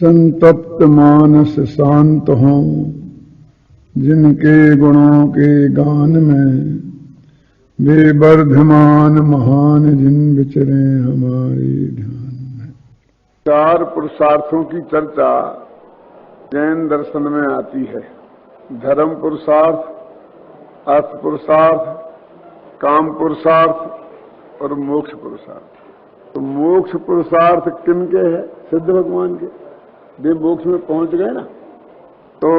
संतप्त मानस शांत हों, जिनके गुणों के गान में वे वर्धमान महान जिन विचरे हमारे ध्यान में। चार पुरुषार्थों की चर्चा जैन दर्शन में आती है। धर्म पुरुषार्थ, अर्थ पुरुषार्थ, काम पुरुषार्थ और मोक्ष पुरुषार्थ। तो मोक्ष पुरुषार्थ किन के है? सिद्ध भगवान के। वे मोक्ष में पहुंच गए ना, तो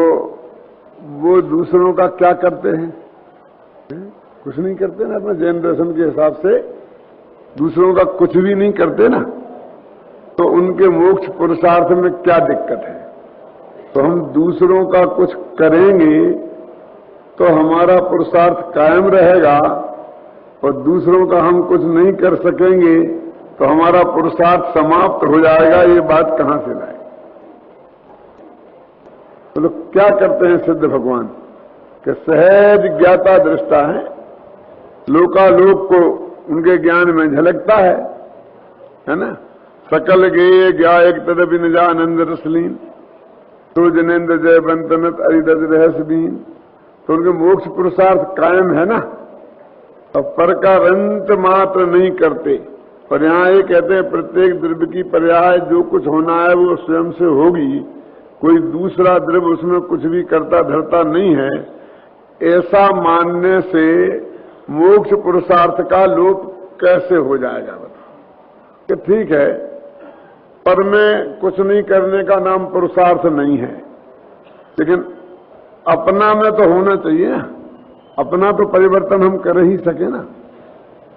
वो दूसरों का क्या करते हैं? कुछ नहीं करते ना। अपने जैन दर्शन के हिसाब से दूसरों का कुछ भी नहीं करते ना, तो उनके मोक्ष पुरुषार्थ में क्या दिक्कत है? तो हम दूसरों का कुछ करेंगे तो हमारा पुरुषार्थ कायम रहेगा, और दूसरों का हम कुछ नहीं कर सकेंगे तो हमारा पुरुषार्थ समाप्त हो जाएगा। ये बात कहां से लाए? तो लोग क्या करते हैं सिद्ध भगवान कि सहज ज्ञाता दृष्टा है, लोकालोक को उनके ज्ञान में झलकता है ना। सकल गेय ज्ञायक तदपि निजा आनंद रसलीन, तो जनेन्द्र जय बंतनत अरिदज रहस्य दीन। तो उनके मोक्ष पुरुषार्थ कायम है ना, और पर का रंत मात्र नहीं करते। पर यहां ये कहते हैं प्रत्येक द्रव्य की पर्याय जो कुछ होना है वो स्वयं से होगी, कोई दूसरा द्रव्य उसमें कुछ भी करता धरता नहीं है। ऐसा मानने से मोक्ष पुरुषार्थ का लोप कैसे हो जाएगा? बताओ कि ठीक है, पर में कुछ नहीं करने का नाम पुरुषार्थ नहीं है, लेकिन अपना में तो होना चाहिए। अपना तो परिवर्तन हम कर ही सके ना।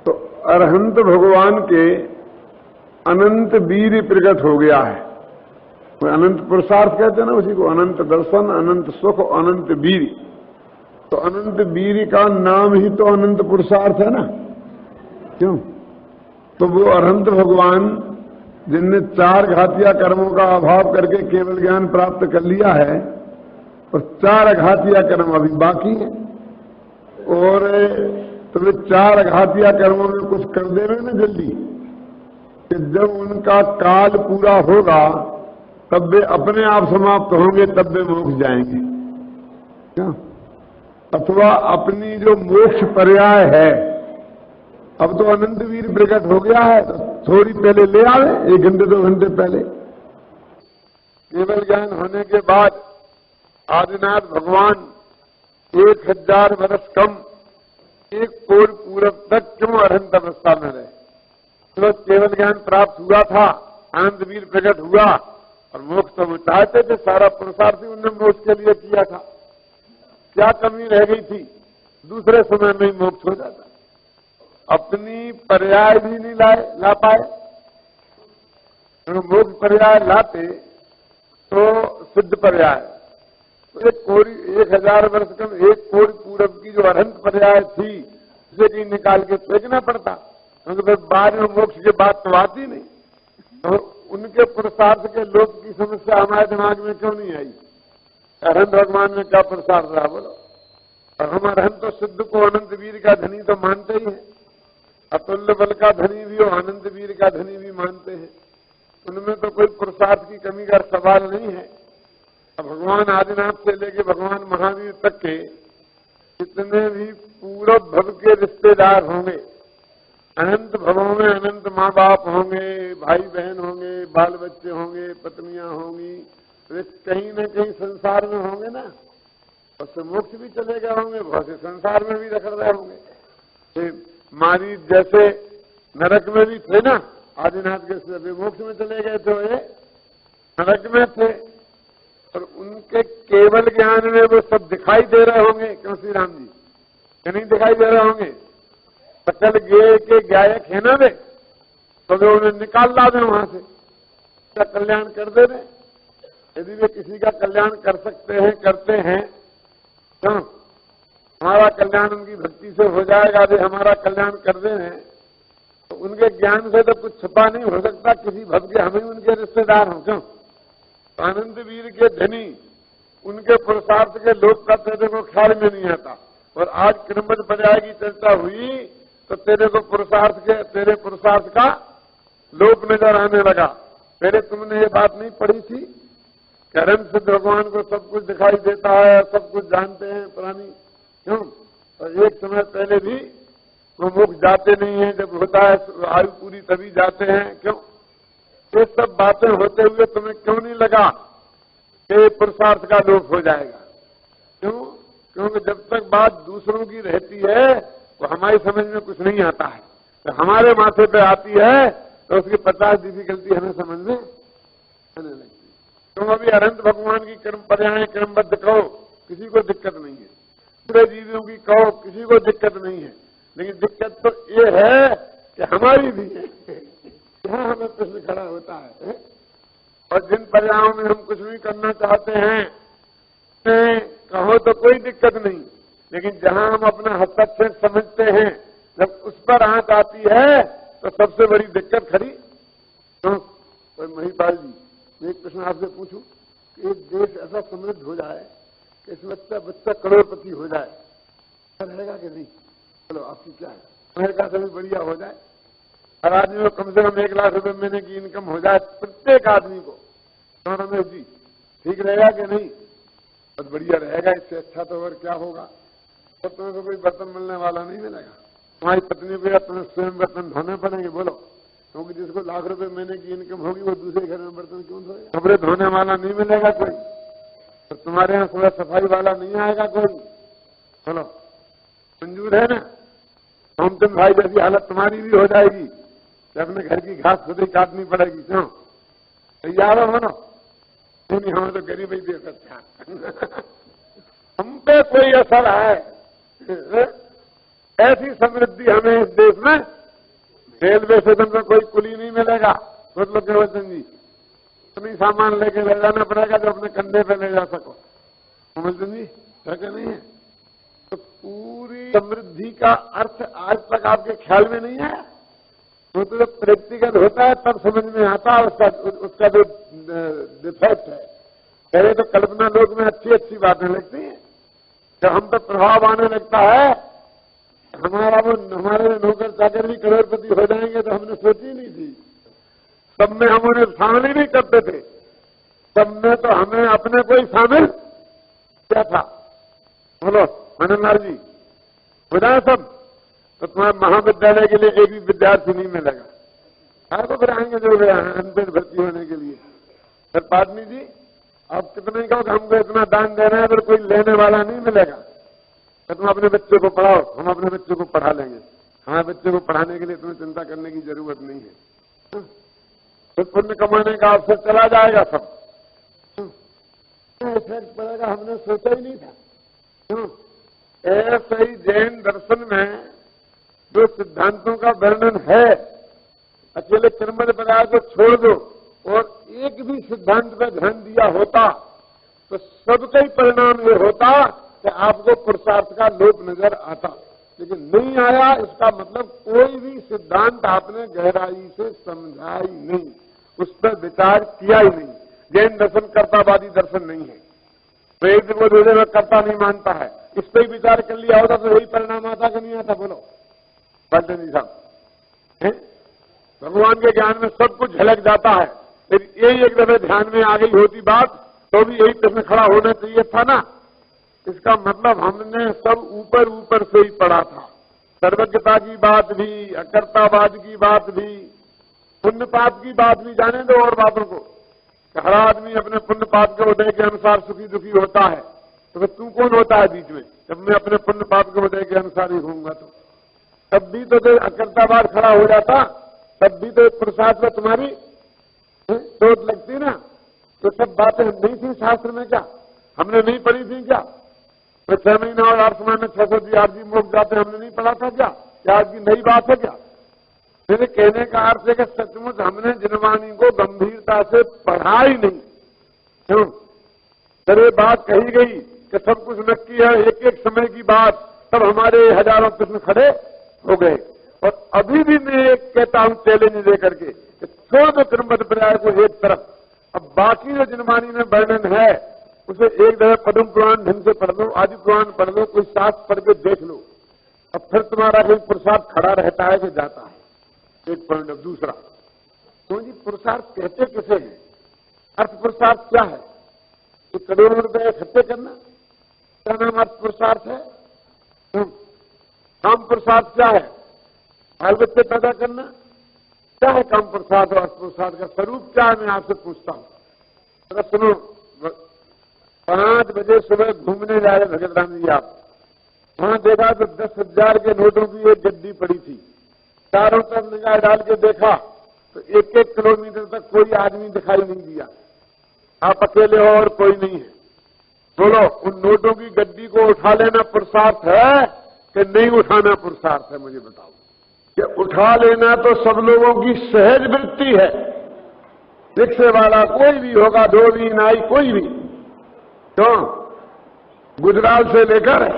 तो अरहंत भगवान के अनंत वीर प्रकट हो गया है। अनंत पुरुषार्थ कहते हैं ना उसी को, अनंत दर्शन, अनंत सुख, अनंत वीर। तो अनंत वीर का नाम ही तो अनंत पुरुषार्थ है ना, क्यों? तो वो अरहंत भगवान जिनने चार घातिया कर्मों का अभाव करके केवल ज्ञान प्राप्त कर लिया है, और चार घातिया कर्म अभी बाकी है, और तो वे चार घातिया कर्मों में कुछ कर देवे ना जल्दी, कि जब उनका काल पूरा होगा तब वे अपने आप समाप्त होंगे, तब वे मोक्ष जाएंगे क्या? अथवा अपनी जो मोक्ष पर्याय है, अब तो अनंत वीर प्रकट हो गया है, तो थोड़ी पहले ले आवे, 1 घंटे 2 घंटे पहले। केवल ज्ञान होने के बाद आदिनाथ भगवान 1000 वर्ष कम 1 कोर पूरब तक क्यों अरहंत अवस्था में रहे? तो केवल ज्ञान प्राप्त हुआ था, आनंद वीर प्रकट हुआ, और मोक्ष तो वो चाहते थे। सारा पुरुषार्थ ही उन्होंने मोक्ष के लिए किया था। क्या कमी रह गई थी? दूसरे समय में ही मोक्ष हो जाता। अपनी पर्याय भी नहीं ला पाए। मोक्ष पर्याय लाते तो सिद्ध पर्याय, तो 1000 वर्ष कम 1 कोरि पूरब की जो अरहंत पर्याय थी, उसे कहीं निकाल के फेंकना पड़ता, क्योंकि फिर बाद में मोक्ष के बाद तो आती नहीं। तो उनके पुरुषार्थ के लोक की समस्या हमारे दिमाग में क्यों नहीं आई? अरहंत भगवान में क्या पुरुषार्थ रहा बोलो? और हम अरहंत तो सिद्ध को अनंत वीर का धनी तो मानते ही हैं, अतुल्य बल का धनी भी और अनंत वीर का धनी भी मानते हैं। उनमें तो कोई पुरुषार्थ की कमी का सवाल नहीं है। अब भगवान आदिनाथ से लेके भगवान महावीर तक के जितने भी पूरब भव के रिश्तेदार होंगे, अनंत भवों में अनंत माँ बाप होंगे, भाई बहन होंगे, बाल बच्चे होंगे, पत्नियां होंगी, वे कहीं न कहीं संसार में होंगे ना, और से मोक्ष भी चले गए होंगे, बहुत से संसार में भी रख रहे होंगे। मारी जैसे नरक में भी थे ना, आदिनाथ के मोक्ष में चले गए थे, वे नरक में थे, और उनके केवल ज्ञान में वो सब दिखाई दे रहे होंगे। क्यों श्री राम जी? क्या नहीं दिखाई दे रहे होंगे? सकल गेय के गायक है ना वे, तो वे उन्हें निकाल ला दें वहां से, क्या कल्याण कर दे रहे। यदि वे किसी का कल्याण कर सकते हैं, करते हैं, तो हमारा कल्याण उनकी भक्ति से हो जाएगा। वे हमारा कल्याण कर दे रहे हैं, तो उनके ज्ञान से तो कुछ छुपा नहीं हो सकता किसी भव के, हमें उनके रिश्तेदार हों। क्यों? तो आनंद वीर के धनी उनके पुरुषार्थ के लोक का तेरे को ख्याल में नहीं आता। और आज क्रमबद्ध पर्याय की चर्चा हुई तो तेरे को तेरे पुरुषार्थ का लोप नजर आने लगा। पहले तुमने ये बात नहीं पढ़ी थी कर्म सिद्ध भगवान को सब कुछ दिखाई देता है, सब कुछ जानते हैं प्राणी, क्यों? और एक समय पहले भी वो मुख जाते नहीं है, जब होता है आयु पूरी तभी जाते हैं, क्यों? ये सब बातें होते हुए तुम्हें क्यों नहीं लगा कि पुरुषार्थ का लोप हो जाएगा? क्यों? क्योंकि जब तक बात दूसरों की रहती है तो हमारी समझ में कुछ नहीं आता है, तो हमारे माथे पे आती है तो उसकी 50 डिफिकल्टी हमें समझ में आने लगती है। तुम अभी अनंत भगवान की कर्म पर्याय क्रमबद्ध कहो, किसी को दिक्कत नहीं है, पूरे जीवियों की कहो, किसी को दिक्कत नहीं है, लेकिन दिक्कत तो ये है कि हमारी भी है। यहाँ हमें प्रश्न खड़ा होता है। और जिन पर्यायों में हम कुछ भी करना चाहते हैं कहो तो कोई दिक्कत नहीं, लेकिन जहां हम अपना हस्तक्षेप समझते हैं, जब उस पर आंच आती है तो सबसे बड़ी दिक्कत खड़ी। तो महिपाल जी, मैं एक प्रश्न आपसे पूछूं कि एक देश ऐसा समृद्ध हो जाए कि इस बच्चा करोड़पति हो जाए, रहेगा कि नहीं? चलो आपकी क्या है? अमेरिका से भी बढ़िया हो जाए, हर आदमी को कम से कम 1 लाख रुपए महीने की इनकम हो जाए, प्रत्येक आदमी को। तो रमेश जी, ठीक रहेगा कि नहीं? बहुत बढ़िया रहेगा, इससे अच्छा तो और क्या होगा? तो तुम्हें तो कोई बर्तन मिलने वाला नहीं मिलेगा, तुम्हारी पत्नी को या तुम्हें स्वयं बर्तन धोने पड़ेंगे। बोलो, क्योंकि जिसको लाख रुपए महीने की इनकम होगी वो दूसरे घर में बर्तन क्यों धोएगा? कपड़े धोने वाला नहीं मिलेगा कोई, और तुम्हारे यहाँ थोड़ा सफाई वाला नहीं आएगा कोई। बोलो, मंजूर है ना? हम तुम भाई जैसी हालत तुम्हारी भी हो जाएगी कि अपने घर की घास खुद ही काटनी पड़ेगी। क्यों? तैयार हो ना? नहीं, हमें तो गरीब ही दे सकता। हम पे कोई असर है? ऐसी समृद्धि हमें इस देश में रेलवे स्टेशन में कोई कुली नहीं मिलेगा। कुछ लोग केवल जी इतनी सामान लेके ले जाना पड़ेगा जो अपने कंधे पे ले जा सको। समझते जी है क्या नहीं है? तो पूरी समृद्धि का अर्थ आज तक आपके ख्याल में नहीं है? वो तो जब प्रैक्टिकल होता है तब समझ में आता है उसका जो डिफेक्ट है। पहले तो कल्पना लोक में अच्छी अच्छी बातें लगती हैं, जब हम पर प्रभाव आने लगता है, हमारे नौकर चाकर भी करोड़पति हो जाएंगे तो हमने सोची नहीं थी। सब में हम उन्हें शामिल ही नहीं करते थे, सब में तो हमें अपने को ही शामिल क्या था। बोलो मननलाल जी, हो जाए सब तो तुम्हारे महाविद्यालय के लिए एक भी विद्यार्थी नहीं मिलेगा। तो फिर आएंगे जो अनपेड भर्ती होने के लिए। फिर पाटनी जी, आप कितने कहो कि हमको इतना दान देना है, फिर कोई लेने वाला नहीं मिलेगा। तो तुम अपने बच्चे को पढ़ाओ, हम अपने बच्चे को पढ़ा लेंगे। हमारे बच्चे को पढ़ाने के लिए तुम्हें चिंता करने की जरूरत नहीं है। फिर पुण्य कमाने का अवसर चला जाएगा सब। इफेक्ट पड़ेगा, हमने सोचा ही नहीं था। ऐसे ही जैन दर्शन में जो सिद्धांतों का वर्णन है, अकेले कर्मल पर्याय को छोड़ दो और एक भी सिद्धांत पर ध्यान दिया होता तो सबका ही परिणाम ये होता कि आपको पुरुषार्थ का लोप नजर आता, लेकिन नहीं आया। इसका मतलब कोई भी सिद्धांत आपने गहराई से समझा ही नहीं, उस पर विचार किया ही नहीं। जैन दर्शन कर्तावादी दर्शन नहीं है, तो एक दिन वो दूसरे में कर्ता नहीं मानता है, इस पर ही विचार कर लिया होता तो यही परिणाम आता कि नहीं आता? बोलो बाल्टन जी साहब, भगवान के ज्ञान में सब कुछ झलक जाता है, फिर यही एक दफे ध्यान में आ गई होती बात तो भी यही प्रश्न खड़ा होना चाहिए था ना। इसका मतलब हमने सब ऊपर ऊपर से ही पढ़ा था। सर्वज्ञता की बात भी, अकर्तावाद की बात भी, पुण्य पाप की बात भी, जाने दो और बातों को। हर आदमी अपने पुण्य पाप के उदय के अनुसार सुखी दुखी होता है, तो फिर तू कौन होता है बीच में? जब मैं अपने पुण्य पाप के उदय के अनुसार ही होऊंगा तो तब भी तो अकर्तावाद खड़ा हो जाता, तब भी तो पुरुषार्थ में तुम्हारी चोट लगती ना। तो सब बातें नहीं थी शास्त्र में, क्या हमने नहीं पढ़ी थी? क्या तो 6 महीना और 8 समय में 600 जी मोक्ष जाते हमने नहीं पढ़ा था? क्या आज की नई बात है? क्या मेरे कहने का अर्थ है कि सचमुच हमने जिनवाणी को गंभीरता से पढ़ा ही नहीं। क्यों? जब ये बात कही गई कि सब कुछ नक्की है, एक एक समय की बात, तब हमारे हजारों प्रश्न खड़े हो गए। और अभी भी मैं एक कहता हूं चैलेंज लेकर के, छोड़ दो क्रमबद्ध पर्याय को एक तरफ, अब बाकी जो जिनवाणी में वर्णन है उसे एक जगह पद्म पुराण ढंग से पढ़ लो, आदि पुराण पढ़ लो, कोई शास्त्र पढ़ के देख लो, अब फिर तुम्हारा कोई पुरुषार्थ खड़ा रहता है कि जाता है। एक पॉइंट। अब दूसरा, तो जी पुरुषार्थ कहते किसे हैं? अर्थ पुरुषार्थ क्या है? तो करोड़ों रुपए इकट्ठे करना क्या नाम अर्थ पुरुषार्थ है? काम पुरुषार्थ क्या है? बाल बच्चे पैदा करना क्या है काम पुरुषार्थ और अर्थ पुरुषार्थ का स्वरूप क्या है? मैं आपसे पूछता हूं। अगर सुनो, 5 बजे सुबह घूमने जा रहे भगत राम जी आप, वहां देखा तो 10,000 के नोटों की एक गड्डी पड़ी थी। चारों तरफ निगाह डाल के देखा तो 1-1 किलोमीटर तक कोई आदमी दिखाई नहीं दिया। आप अकेले हो और कोई नहीं है। बोलो, उन नोटों की गड्डी को उठा लेना पुरुषार्थ है कि नहीं उठाना पुरुषार्थ है? मुझे बताओ। कि उठा लेना तो सब लोगों की सहज वृत्ति है। रिक्शे वाला कोई भी होगा, धोबी नाई कोई भी, तो गुजरात से लेकर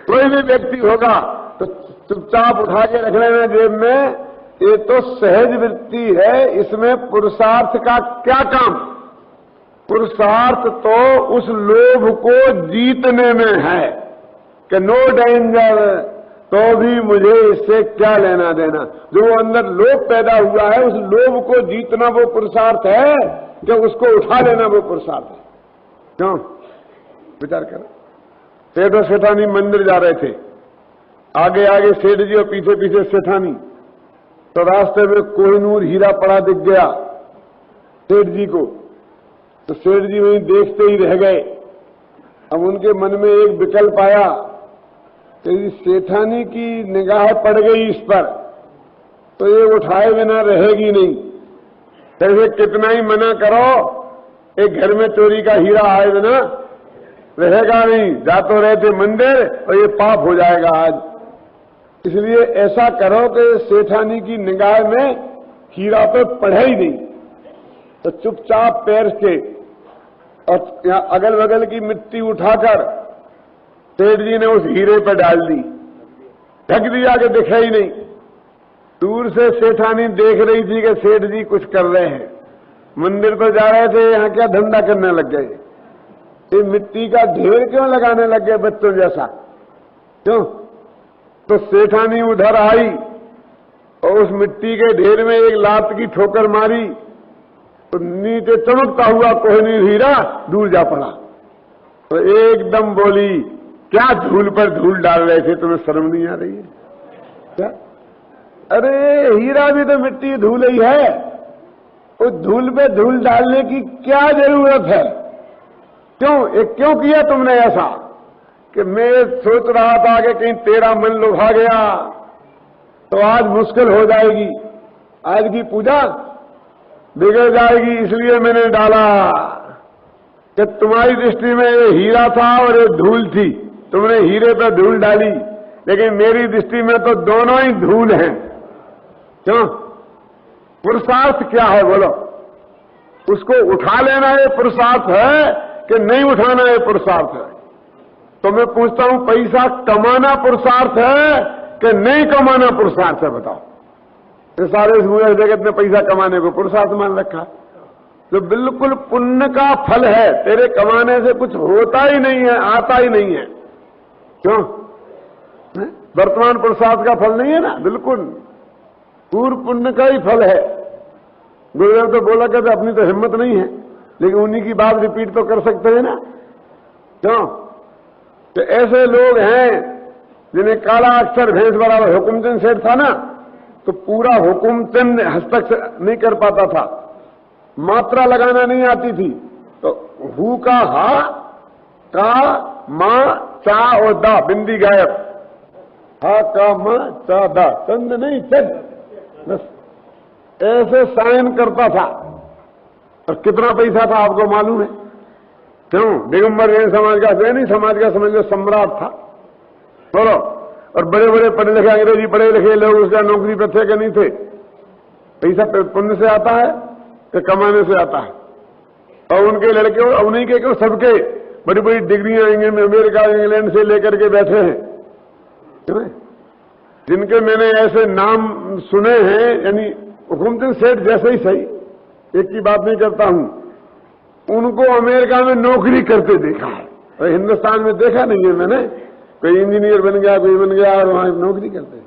कोई भी व्यक्ति होगा तो चुपचाप उठा के रख लेना जेब में। ये तो सहज वृत्ति है, इसमें पुरुषार्थ का क्या काम? पुरुषार्थ तो उस लोभ को जीतने में है कि नो डेंजर, तो भी मुझे इससे क्या लेना देना। जो वो अंदर लोभ पैदा हुआ है, उस लोभ को जीतना वो पुरुषार्थ है कि उसको उठा लेना वो पुरुषार्थ है? क्यों? विचार करो। सेठ और सेठानी मंदिर जा रहे थे, आगे आगे सेठ जी और पीछे पीछे सेठानी। तो रास्ते में कोहिनूर हीरा पड़ा दिख गया सेठ जी को। तो सेठ जी वहीं देखते ही रह गए। अब उनके मन में एक विकल्प आया कि सेठानी की निगाह पड़ गई इस पर तो ये उठाए बिना रहेगी नहीं। जैसे कितना ही मना करो, एक घर में चोरी का हीरा आए बिना रहेगा नहीं। जा तो रहे थे मंदिर और ये पाप हो जाएगा आज। इसलिए ऐसा करो कि सेठानी की निगाह में हीरा तो पढ़े ही नहीं। तो चुपचाप पैर से और यहाँ अगल बगल की मिट्टी उठाकर सेठ जी ने उस हीरे पर डाल दी, ढक दिया कि दिखे ही नहीं। दूर से सेठानी देख रही थी कि सेठ जी कुछ कर रहे हैं। मंदिर तो जा रहे थे, यहाँ क्या धंधा करने लग गए? ये मिट्टी का ढेर क्यों लगाने लग गए बच्चों जैसा? क्यों? तो सेठानी उधर आई और उस मिट्टी के ढेर में एक लात की ठोकर मारी तो नीचे चमकता हुआ कोहिनूर हीरा दूर जा पड़ा। तो एकदम बोली, क्या धूल पर धूल डाल रहे थे, तुम्हें शर्म नहीं आ रही है क्या? अरे हीरा भी तो मिट्टी धूल ही है, उस धूल पे धूल डालने की क्या जरूरत है? क्यों किया तुमने ऐसा? कि मैं सोच रहा था कि कहीं तेरा मन लुभा गया तो आज मुश्किल हो जाएगी, आज की पूजा बिगड़ जाएगी, इसलिए मैंने डाला। कि तुम्हारी दृष्टि में ये हीरा था और ये धूल थी, तुमने हीरे पर धूल डाली, लेकिन मेरी दृष्टि में तो दोनों ही धूल हैं। क्यों? पुरुषार्थ क्या है बोलो? उसको उठा लेना ये पुरुषार्थ है कि नहीं उठाना ये पुरुषार्थ है? तो मैं पूछता हूं, पैसा कमाना पुरुषार्थ है कि नहीं कमाना पुरुषार्थ है? बताओ। ये सारे पूरे जगत में पैसा कमाने को पुरुषार्थ मान रखा, जो बिल्कुल पुण्य का फल है। तेरे कमाने से कुछ होता ही नहीं है, आता ही नहीं है। क्यों? वर्तमान पुरुषार्थ का फल नहीं है ना, बिल्कुल पूर्व पुण्य का ही फल है। गुरुदेव तो बोला कहते अपनी तो हिम्मत नहीं है, लेकिन उन्हीं की बात रिपीट तो कर सकते हैं ना। क्यों? तो ऐसे लोग हैं जिन्हें काला अक्षर भैंस बराबर हुकुमचंद सेठ था ना, तो पूरा हुकुमचंद हस्तक्षर नहीं कर पाता था, मात्रा लगाना नहीं आती थी। तो हु का हा, का, मा, चा और दा, बिंदी गायब। हा, का, मा, चा, दा, चंद नहीं चंद, बस ऐसे साइन करता था। और कितना पैसा था आपको मालूम है? क्यों? दिगंबर जैन समाज का, जैनी समाज का समझ लो सम्राट था, बोलो। और बड़े बड़े पढ़े लिखे अंग्रेजी पढ़े लिखे लोग उसका नौकरी पे थे कि नहीं थे? पैसा पुण्य से आता है कि कमाने से आता है? और उनके लड़के और उन्हीं के क्यों सबके बड़ी बड़ी डिग्रियां अमेरिका इंग्लैंड से लेकर के बैठे हैं, जिनके मैंने ऐसे नाम सुने हैं, यानी हुकुमचंद सेठ जैसे ही सही, एक की बात नहीं करता हूं, उनको अमेरिका में नौकरी करते देखा है और हिंदुस्तान में देखा नहीं है मैंने। कोई इंजीनियर बन गया, कोई बन गया और वहां नौकरी करते।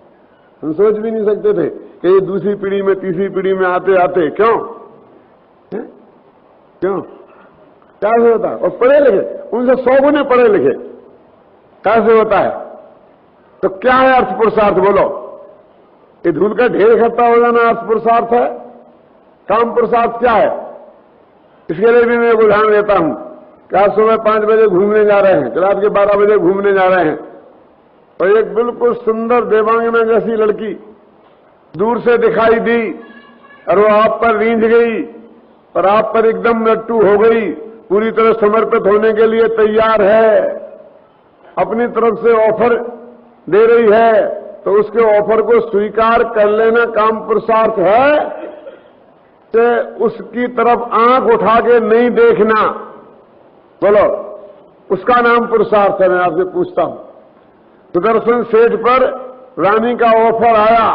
हम सोच भी नहीं सकते थे कि ये दूसरी पीढ़ी में तीसरी पीढ़ी में आते आते क्यों कैसे होता है? और पढ़े लिखे, उनसे 100 गुने पढ़े लिखे, कैसे होता है? तो क्या है अर्थ पुरुषार्थ? बोलो। ये धूल का ढेर इकट्ठा हो जाना अर्थ पुरुषार्थ है? काम पुरुषार्थ क्या है? इसके लिए भी मैं एक उदाहरण देता हूं कि आज सुबह 5 बजे घूमने जा रहे हैं, रात के 12 बजे घूमने जा रहे हैं, और एक बिल्कुल सुंदर देवांगना जैसी लड़की दूर से दिखाई दी और वो आप पर रींझ गई और आप पर एकदम लट्टू हो गई, पूरी तरह समर्पित होने के लिए तैयार है, अपनी तरफ से ऑफर दे रही है, तो उसके ऑफर को स्वीकार कर लेना काम पुरुषार्थ है कि उसकी तरफ आंख उठा के नहीं देखना? बोलो, उसका नाम पुरुषार्थ है। मैं आपसे पूछता हूं, सुदर्शन सेठ पर रानी का ऑफर आया,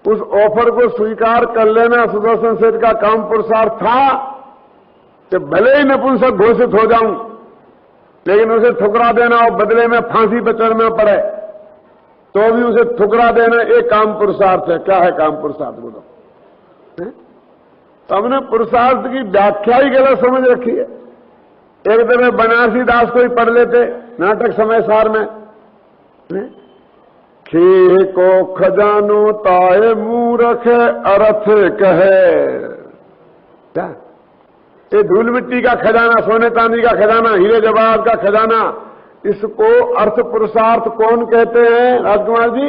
उस ऑफर को स्वीकार कर लेना सुदर्शन सेठ का काम पुरुषार्थ था कि भले ही नपुंसक घोषित हो जाऊं लेकिन उसे ठुकरा देना और बदले में फांसी पर चढ़ना पड़े तो भी उसे ठुकरा देना, एक काम पुरुषार्थ है। क्या है काम पुरुषार्थ? बोलो। तो हमने पुरुषार्थ की व्याख्या ही गलत समझ रखी है। एक दिन बनारसी दास को ही पढ़ लेते नाटक समय सार में, खे को खजानो ताए मूरख अर्थ कहे। क्या? ये धूल मिट्टी का खजाना, सोने चांदी का खजाना, हीरे जवाहरात का खजाना, इसको अर्थ पुरुषार्थ कौन कहते हैं राजकुमार जी?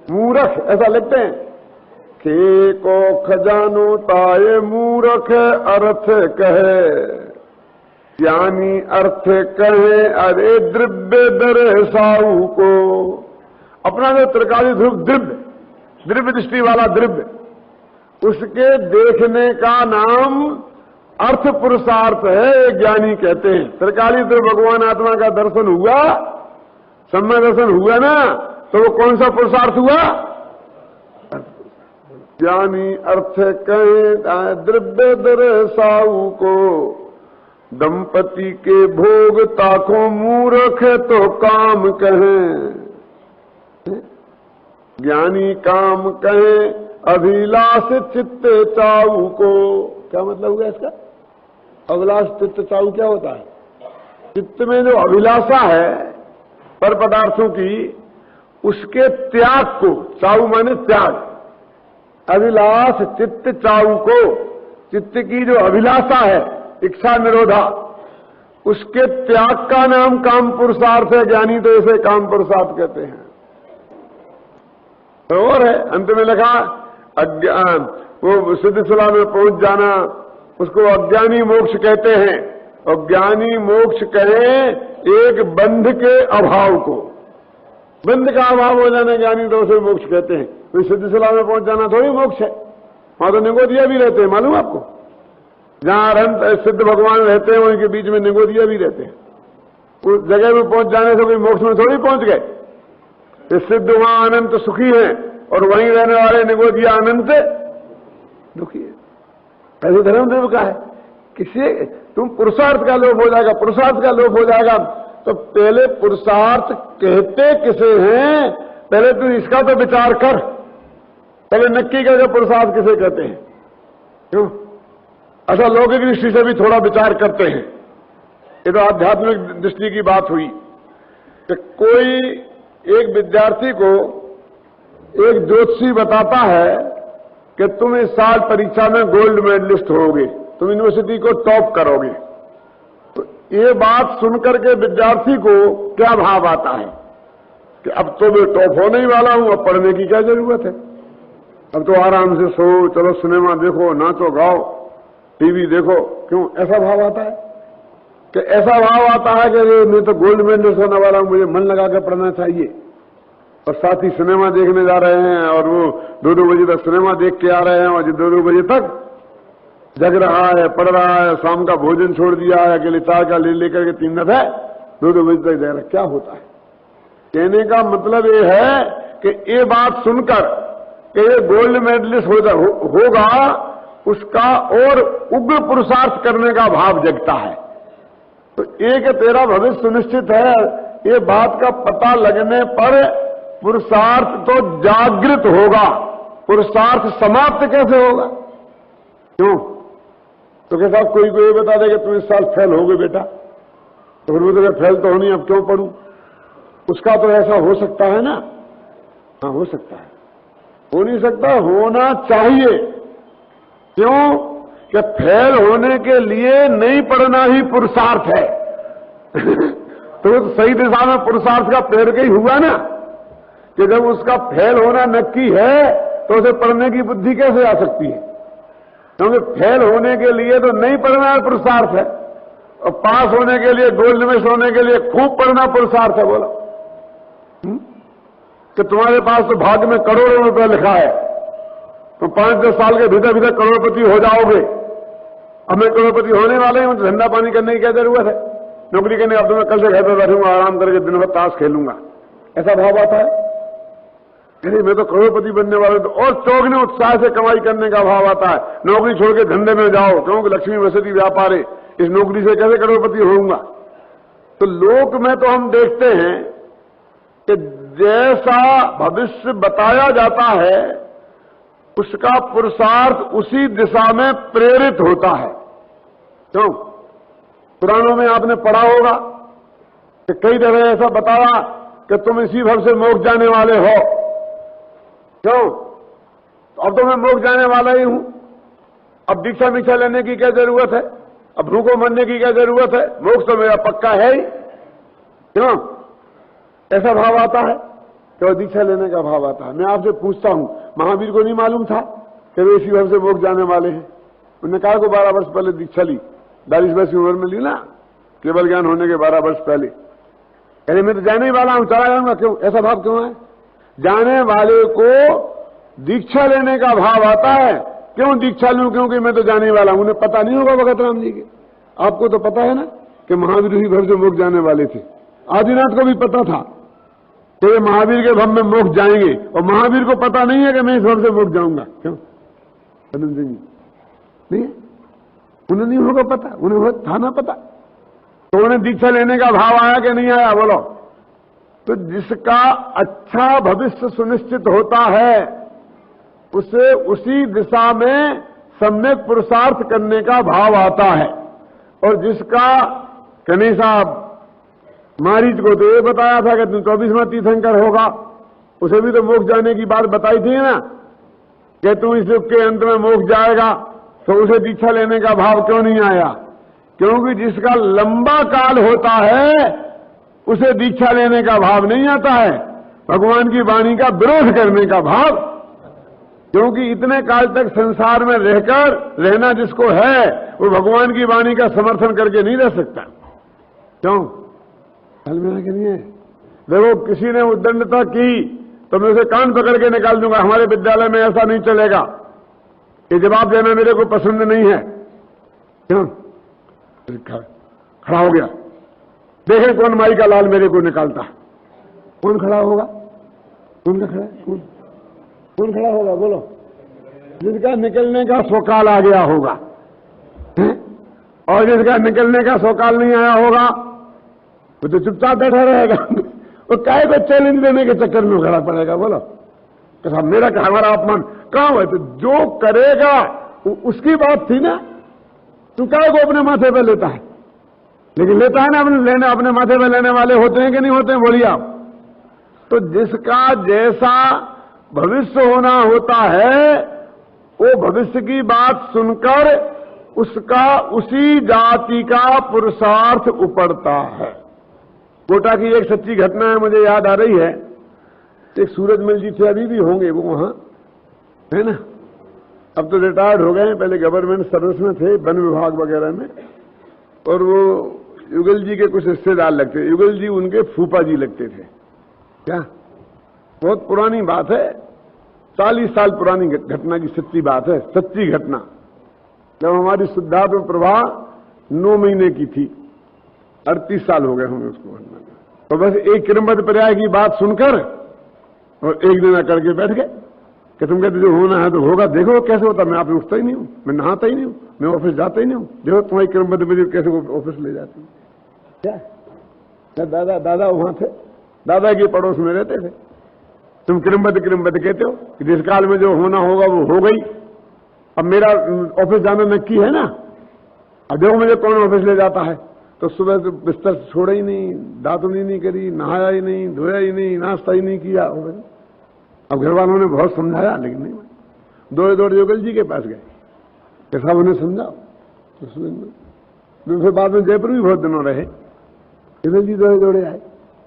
मूरख, ऐसा लिखते हैं। खे को खजानो ताए मूरख अर्थ कहे, ज्ञानी अर्थ कहे अरे द्रव्य दर साहू को। अपना जो त्रिकाली ध्रुव द्रव्य दृष्टि वाला द्रव्य, उसके देखने का नाम अर्थ पुरुषार्थ है, ज्ञानी कहते हैं। त्रिकाली ध्रुव भगवान आत्मा का दर्शन हुआ, सम्य दर्शन हुआ ना, तो वो कौन सा पुरुषार्थ हुआ? ज्ञानी अर्थ कहे द्रव्य दर साहू को, दंपति के भोग ताको मूर्ख तो काम कहें, ज्ञानी काम कहे अभिलाष चित्त चाऊ को। क्या मतलब हुआ इसका? अभिलाष चित्त चाऊ क्या होता है? चित्त में जो अभिलाषा है पर पदार्थों की, उसके त्याग को, चाऊ माने त्याग, अभिलाष चित्त चाऊ को, चित्त की जो अभिलाषा है, इच्छा निरोधा, उसके त्याग का नाम काम पुरुषार्थ है। ज्ञानी तो इसे काम पुरुषार्थ कहते हैं। और है अंत में लिखा अज्ञान, वो सिद्ध सलाह में पहुंच जाना, उसको अज्ञानी मोक्ष कहते हैं। और ज्ञानी मोक्ष कहें एक बंध के अभाव को, बंध का अभाव हो जाना ज्ञानी तो उसे मोक्ष कहते हैं। तो सिद्ध सलाह में पहुंच जाना थोड़ी मोक्ष है। वहां तो निगोदिया भी रहते हैं, मालूम आपको? जहां अनंत सिद्ध भगवान रहते हैं उनके बीच में निगोदिया भी रहते हैं। उस जगह में पहुंच जाने से कोई मोक्ष में थोड़ी पहुंच गए। ये सिद्ध वहां अनंत सुखी है और वहीं रहने वाले निगोदिया अनंत दुखी है। ऐसे धर्मदेव का है, किसी तुम पुरुषार्थ का लोभ हो जाएगा, पुरुषार्थ का लोभ हो जाएगा, तो पहले पुरुषार्थ कहते किसे हैं, पहले तू इसका तो विचार कर, पहले नक्की करके पुरुषार्थ किसे कहते हैं। क्यों? ऐसा लौकिक दृष्टि से भी थोड़ा विचार करते हैं। ये तो आध्यात्मिक दृष्टि की बात हुई कि कोई एक विद्यार्थी को एक ज्योतिषी बताता है कि तुम इस साल परीक्षा में गोल्ड मेडलिस्ट होगे, तुम यूनिवर्सिटी को टॉप करोगे। तो ये बात सुनकर के विद्यार्थी को क्या भाव आता है कि अब तो मैं टॉप होने ही वाला हूं, अब पढ़ने की क्या जरूरत है, अब तो आराम से सो, चलो सिनेमा देखो, नाचो गाओ, टीवी देखो। क्यों ऐसा भाव आता है? कि ऐसा भाव आता है कि मैं तो गोल्ड मेडलिस्ट होने वाला हूं, मुझे मन लगा कर पढ़ना चाहिए। और साथ ही सिनेमा देखने जा रहे हैं और वो 2-2 बजे तक सिनेमा देख के आ रहे हैं और 2-2 बजे तक जग रहा है, पढ़ रहा है, शाम का भोजन छोड़ दिया है, अकेले चाय का ले लेकर के 3 दफे 2-2 बजे तक जा रहा है। क्या होता है? कहने का मतलब ये है कि ये बात सुनकर कि ये गोल्ड मेडलिस्ट होगा, उसका और उग्र पुरुषार्थ करने का भाव जगता है। तो एक तेरा भविष्य सुनिश्चित है, ये बात का पता लगने पर पुरुषार्थ तो जागृत होगा, पुरुषार्थ समाप्त कैसे होगा? क्यों? तो क्या साहब कोई को ये बता देगा तुम इस साल फेल हो गए बेटा, तो फिर वो तो फेल तो होनी, अब क्यों पढ़ूं? उसका तो ऐसा हो सकता है ना? हाँ हो सकता है, हो नहीं सकता, होना चाहिए। क्यों? कि फेल होने के लिए नहीं पढ़ना ही पुरुषार्थ है। तो वो सही दिशा में पुरुषार्थ का प्रेरक ही हुआ ना, कि जब उसका फेल होना नक्की है तो उसे पढ़ने की बुद्धि कैसे आ सकती है? क्योंकि फेल होने के लिए तो नहीं पढ़ना है पुरुषार्थ है, और पास होने के लिए, गोल्ड निवेश होने के लिए खूब पढ़ना पुरुषार्थ है। बोला कि तुम्हारे पास तो भाग्य में करोड़ों रुपया लिखा है, तो 5-10 साल के भीतर भीतर करोड़पति हो जाओगे। अब मैं करोड़पति होने वाले हूं, धंधा पानी करने की क्या जरूरत है? नौकरी करने, अब तो मैं कल से घर पर बैठूंगा, आराम करके दिन भर ताश खेलूंगा, ऐसा भाव आता है? अरे मैं तो करोड़पति बनने वाले, तो और चौगने उत्साह से कमाई करने का भाव आता है। नौकरी छोड़ के धंधे में जाओ, क्योंकि लक्ष्मी वसती व्यापार है, इस नौकरी से कैसे करोड़पति होऊंगा? तो लोक में तो हम देखते हैं कि जैसा भविष्य बताया जाता है उसका पुरुषार्थ उसी दिशा में प्रेरित होता है। क्यों? पुराणों में आपने पढ़ा होगा कि कई जगह ऐसा बताया कि तुम इसी भव से मोक्ष जाने वाले हो। क्यों? अब तो मैं मोक्ष जाने वाला ही हूं, अब दीक्षा मीक्षा लेने की क्या जरूरत है? अब भूखों मरने की क्या जरूरत है? मोक्ष तो मेरा पक्का है ही। क्यों? ऐसा भाव आता है, तो दीक्षा लेने का भाव आता है। मैं आपसे पूछता हूं, महावीर को नहीं मालूम था कि वे इसी भव से मोक्ष जाने वाले हैं? उन्होंने कहा को 12 वर्ष पहले दीक्षा ली, 42 वर्ष की उम्र में ली ना, केवल ज्ञान होने के 12 वर्ष पहले। अरे मैं तो जाने ही वाला हूं, चला जाऊंगा। क्यों? ऐसा भाव क्यों है? जाने वाले को दीक्षा लेने का भाव आता है। क्यों दीक्षा लूं? क्योंकि मैं तो जाने वाला हूं। उन्हें पता नहीं होगा भगत राम जी के, आपको तो पता है ना कि महावीर ही भव से मोक्ष जाने वाले थे। आदिनाथ को भी पता था तो ये महावीर के भव में मोक्ष जाएंगे, और महावीर को पता नहीं है कि मैं इस भव से मोक्ष जाऊंगा। क्यों? अनंत जी नहीं, उन्हें नहीं होगा पता, उन्हें था ना पता, तो उन्हें दीक्षा लेने का भाव आया कि नहीं आया? बोलो। तो जिसका अच्छा भविष्य सुनिश्चित होता है उसे उसी दिशा में सम्यक पुरुषार्थ करने का भाव आता है। और जिसका कन्हैया साहब मारीच को तो ये बताया था कि तुम 24वां तीर्थंकर होगा, उसे भी तो मोक्ष जाने की बात बताई थी ना कि तू इस युग के अंत में मोक्ष जाएगा, तो उसे दीक्षा लेने का भाव क्यों नहीं आया? क्योंकि जिसका लंबा काल होता है उसे दीक्षा लेने का भाव नहीं आता है, भगवान की वाणी का विरोध करने का भाव। क्योंकि इतने काल तक संसार में रहकर रहना जिसको है वो भगवान की वाणी का समर्थन करके नहीं रह सकता। क्यों? हल में कि नहीं है? देखो किसी ने उद्दंडता की तो मैं उसे कान पकड़ के निकाल दूंगा। हमारे विद्यालय में ऐसा नहीं चलेगा, ये जवाब देना मेरे को पसंद नहीं है। क्यों? खड़ा हो गया, देखें कौन माई का लाल मेरे को निकालता। कौन खड़ा होगा? कौन खड़ा है? कौन खड़ा होगा? बोलो। जिसका निकलने का सौकाल आ गया होगा, और जिसका निकलने का सौकाल नहीं आया होगा वो तो चुपचाप बैठा रहेगा। वो काहे को चैलेंज देने के चक्कर में खड़ा पड़ेगा? बोलो तो साहब मेरा हमारा अपमान कहां है? तो जो करेगा उसकी बात थी ना, तू काहे को अपने माथे पे लेता है? लेकिन लेता है ना, अपने माथे पे लेने वाले होते हैं कि नहीं होते हैं? बोलिए आप। तो जिसका जैसा भविष्य होना होता है वो भविष्य की बात सुनकर उसका उसी जाति का पुरुषार्थ उपड़ता है। कोटा की एक सच्ची घटना है, मुझे याद आ रही है। एक सूरजमल जी थे, अभी भी होंगे वो वहां, है ना? अब तो रिटायर्ड हो गए हैं, पहले गवर्नमेंट सर्विस में थे, वन विभाग वगैरह में। और वो युगल जी के कुछ रिश्तेदार लगते, युगल जी उनके फूफा जी लगते थे। क्या? बहुत पुरानी बात है, 40 साल पुरानी घटना की सच्ची बात है, सच्ची घटना। जब हमारी शुद्धात्म प्रभा 9 महीने की थी, 38 साल हो गए हमें उसको घटना। तो बस एक क्रमबद्ध पर्याय की बात सुनकर और एक दिन करके बैठ गए कि तुम कहते जो होना है तो होगा, देखो कैसे होता। मैं आप उठता ही नहीं हूं, मैं नहाता ही नहीं हूं, मैं ऑफिस जाता ही नहीं हूं, देखो तुम्हारी क्रमबद्ध पर्याय कैसे ऑफिस ले जाती है। क्या? दादा वहां थे, दादा के पड़ोस में रहते थे। तुम क्रमबद्ध कहते हो कि जिस काल में जो होना होगा वो हो गई। अब मेरा ऑफिस जाना नक्की है ना, अब देखो मुझे कौन ऑफिस ले जाता है, तो सुबह से बिस्तर छोड़ा ही नहीं, दातुनी नहीं करी, नहाया ही नहीं, धोया ही नहीं, नाश्ता ही नहीं किया। अब घर वालों ने बहुत समझाया, लेकिन नहीं, दौड़े दौड़े योगल जी के पास गए, कैसा उन्हें समझाओ। तो फिर बाद में जयपुर भी बहुत दिनों रहे, योगल जी दौड़े दौड़े आए,